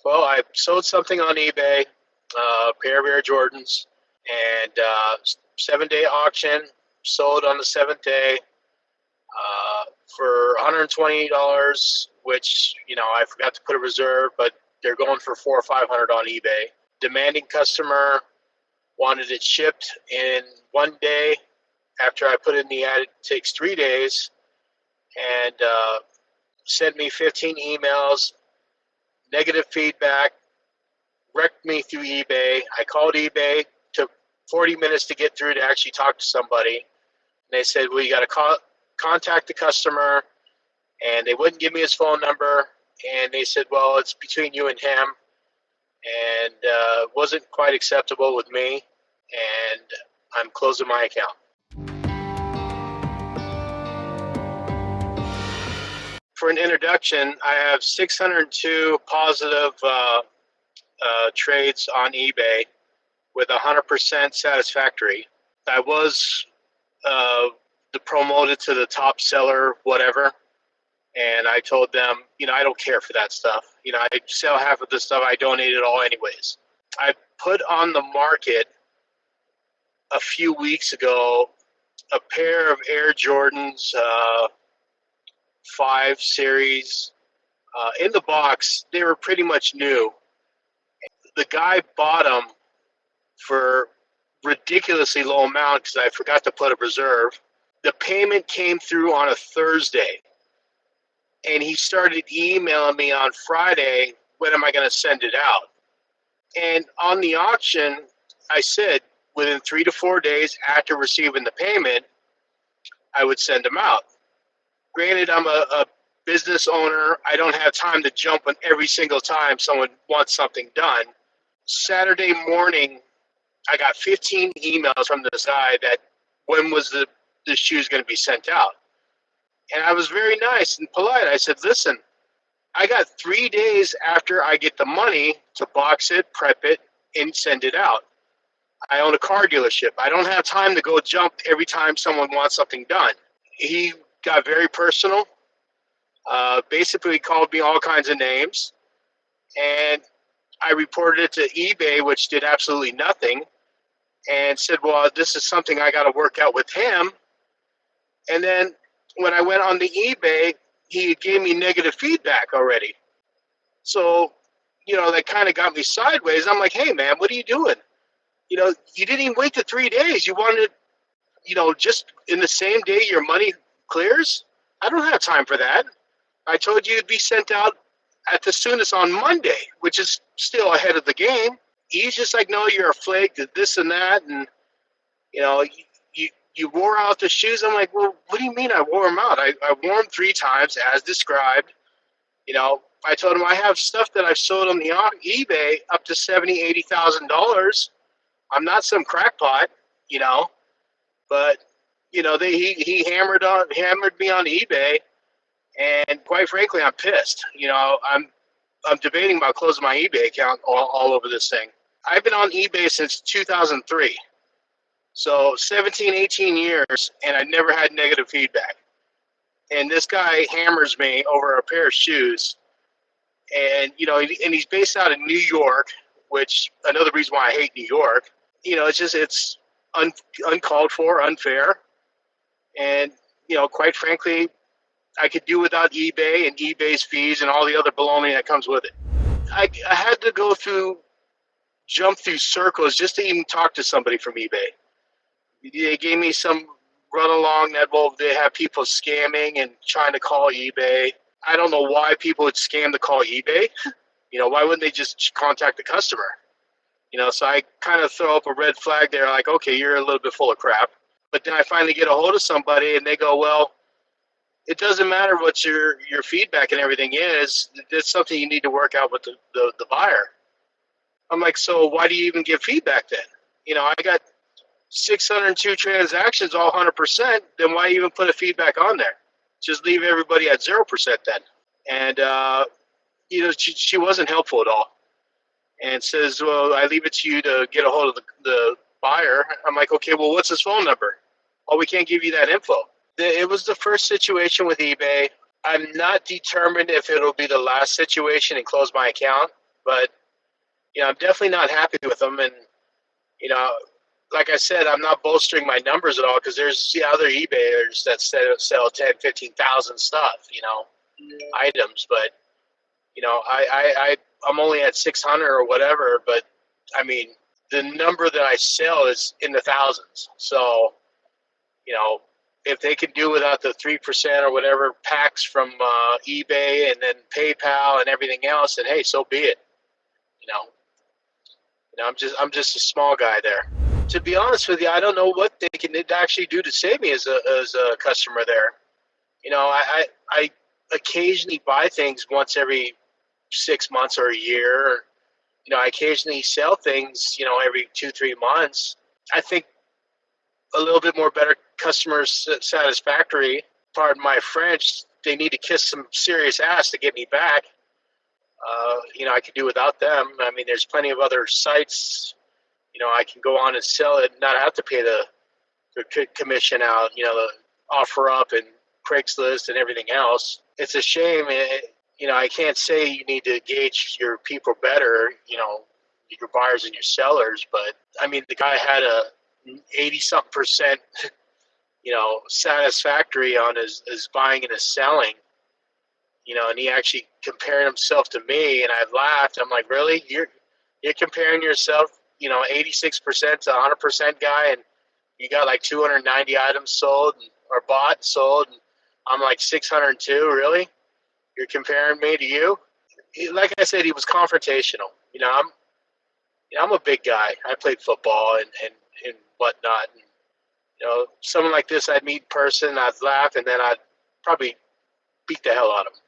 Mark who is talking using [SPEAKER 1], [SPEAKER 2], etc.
[SPEAKER 1] Well, I sold something on eBay, a pair of Air Jordans, and 7-day auction, sold on the seventh day for $120, which, I forgot to put a reserve, but they're going for 400 or 500 on eBay. Demanding customer wanted it shipped in 1 day. After I put in the ad, it takes 3 days, and sent me 15 emails, negative feedback, wrecked me through eBay. I called eBay, took 40 minutes to get through to actually talk to somebody. And they said, well, you got to contact the customer, and they wouldn't give me his phone number. And they said, well, it's between you and him, and it wasn't quite acceptable with me, and I'm closing my account. For an introduction, I have 602 positive trades on eBay with 100% satisfactory. I was promoted to the top seller, whatever, and I told them, I don't care for that stuff. I sell half of the stuff. I donate it all anyways. I put on the market a few weeks ago a pair of Air Jordans 5 series. In the box, they were pretty much new. The guy bought them for ridiculously low amount because I forgot to put a reserve. The payment came through on a Thursday, and he started emailing me on Friday, when am I going to send it out? And on the auction, I said within 3 to 4 days after receiving the payment, I would send them out. Granted, I'm a business owner. I don't have time to jump on every single time someone wants something done. Saturday morning, I got 15 emails from this guy that when was the shoes going to be sent out? And I was very nice and polite. I said, listen, I got 3 days after I get the money to box it, prep it, and send it out. I own a car dealership. I don't have time to go jump every time someone wants something done. He got very personal. Basically called me all kinds of names. And I reported it to eBay, which did absolutely nothing, and said, well, this is something I got to work out with him. And then when I went on the eBay, he gave me negative feedback already. So, that kind of got me sideways. I'm like, hey, man, what are you doing? You didn't even wait the 3 days. You wanted, just in the same day your money clears? I don't have time for that. I told you it'd be sent out at the soonest on Monday, which is still ahead of the game. He's just like, no, you're a flake, this and that, and you wore out the shoes. I'm like, well, what do you mean I wore them out? I wore them 3 times as described. I told him I have stuff that I've sold on the eBay up to $70,000, $80,000. I'm not some crackpot, but he hammered me on eBay, and quite frankly, I'm pissed. I'm debating about closing my eBay account all over this thing. I've been on eBay since 2003. So 17, 18 years, and I never had negative feedback. And this guy hammers me over a pair of shoes. And, and he's based out of New York, which another reason why I hate New York. It's uncalled for, unfair. And, quite frankly, I could do without eBay and eBay's fees and all the other baloney that comes with it. I had to jump through circles just to even talk to somebody from eBay. They gave me some run along that, they have people scamming and trying to call eBay. I don't know why people would scam to call eBay. Why wouldn't they just contact the customer? So I kind of throw up a red flag there, like, okay, you're a little bit full of crap. But then I finally get a hold of somebody, and they go, well, it doesn't matter what your feedback and everything is. It's something you need to work out with the buyer. I'm like, so why do you even give feedback then? I got 602 transactions, all 100%. Then why even put a feedback on there? Just leave everybody at 0% then. And, she wasn't helpful at all. And says, well, I leave it to you to get a hold of the buyer. I'm like, okay, well, what's his phone number? Oh, we can't give you that info. It was the first situation with eBay. I'm not determined if it'll be the last situation and close my account. but I'm definitely not happy with them. And you know, like I said, I'm not bolstering my numbers at all because there's the other eBayers that sell 10, 15,000 stuff, items. But I'm only at 600 or whatever. But I mean, the number that I sell is in the thousands. So you know, if they can do without the 3% or whatever packs from eBay and then PayPal and everything else, then hey, so be it. You know, I'm just a small guy there. To be honest with you, I don't know what they can actually do to save me as a customer there. I occasionally buy things once every 6 months or a year. I occasionally sell things, every 2-3 months. I think a little bit more better customer satisfactory. Pardon my French. They need to kiss some serious ass to get me back. I could do without them. I mean, there's plenty of other sites. I can go on and sell it, and not have to pay the commission out. The offer up and Craigslist and everything else. It's a shame. I can't say you need to gauge your people better. Your buyers and your sellers, but I mean, the guy had a 80-something percent, satisfactory on his buying and his selling, and he actually compared himself to me, and I laughed. I'm like, really? You're comparing yourself, 86% to 100% guy, and you got like 290 items sold or bought, sold, and I'm like 602, really? You're comparing me to you? Like I said, he was confrontational. I'm a big guy. I played football and whatnot. And, someone like this I'd meet in person, I'd laugh, and then I'd probably beat the hell out of him.